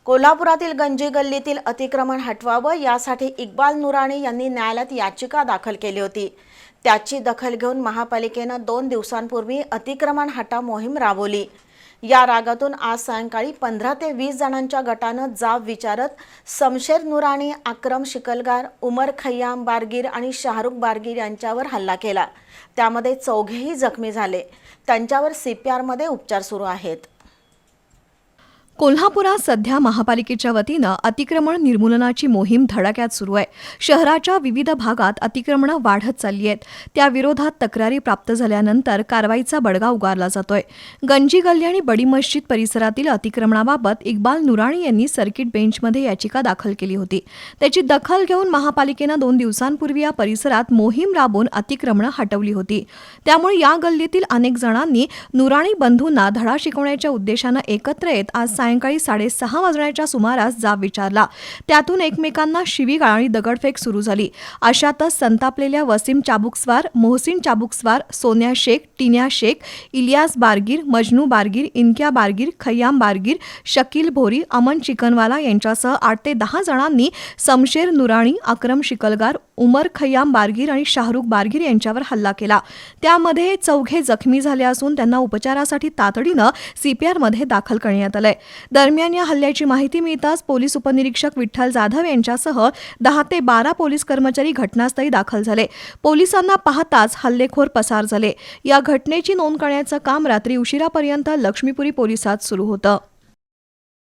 कोल्हापुरातील गंजी गल्लीतील अतिक्रमण हटवावं यासाठी इक्बाल नुराणी यांनी न्यायालयात याचिका दाखल केली होती। त्याची दखल घेऊन महापालिकेनं 2 दिवसांपूर्वी अतिक्रमण हटाव मोहीम राबवली। या रागातून आज सायंकाळी 15 ते 20 जणांच्या गटानं जाब विचारत शमशेर नुराणी, अक्रम शिकलगार, उमर खय्याम बारगीर आणि शाहरुख बारगीर यांच्यावर हल्ला केला। त्यामध्ये चौघेही जखमी झाले। त्यांच्यावर CPR मध्ये उपचार सुरू आहेत। कोल्हापुरात सध्या महापालिकेच्या वतीनं अतिक्रमण निर्मूलनाची मोहीम धडाक्यात सुरू आहे। शहराच्या विविध भागात अतिक्रमणं वाढत चालली आहेत। त्या विरोधात तक्रारी प्राप्त झाल्यानंतर कारवाईचा बडगा उगारला जातोय। गंजी गल्ली आणि बडी मस्जिद परिसरातील अतिक्रमणाबाबत इक्बाल नुराणी यांनी सर्किट बेंचमध्ये याचिका दाखल केली होती। त्याची दखल घेऊन महापालिकेनं 2 दिवसांपूर्वी या परिसरात मोहीम राबवून अतिक्रमणं हटवली होती। त्यामुळे या गल्लीतील अनेक जणांनी नुराणी बंधूंना धडा शिकवण्याच्या उद्देशानं एकत्र येत आज सायंकाळी 6:30 वाजण्याच्या सुमारास जाब विचारला। त्यातून एकमेकांना शिवीगाळ आणि दगडफेक सुरू झाली। अशातच संतापलेल्या वसीम चाबुकस्वार, मोहसिन चाबुकस्वार, सोन्या शेख, टिन्या शेख, इलियास बारगीर, मजनू बारगीर, इनक्या बारगीर, खय्याम बारगीर, शकील भोरी, अमन चिकनवाला यांच्यासह 8 ते 10 जणांनी शमशेर नुराणी, अक्रम शिकलगार, उमर खय्याम बारगीर आणि शाहरुख बारगीर यांच्यावर हल्ला केला। त्यामध्ये चौघे जखमी झाले असून त्यांना उपचारासाठी तातडीनं CPR मध्ये दाखल करण्यात आलंय। दरम्यान या हल्ल्याची माहिती मिळताच पोलीस उपनिरीक्षक विठ्ठल जाधव यांच्यासह 10 ते 12 पोलीस कर्मचारी घटनास्थळी दाखल झाले। पोलिसांना पाहताच हल्लेखोर पसार झाले। या घटनेची नोंद करण्याचं काम रात्री उशिरापर्यंत लक्ष्मीपुरी पोलिसात सुरू होतं।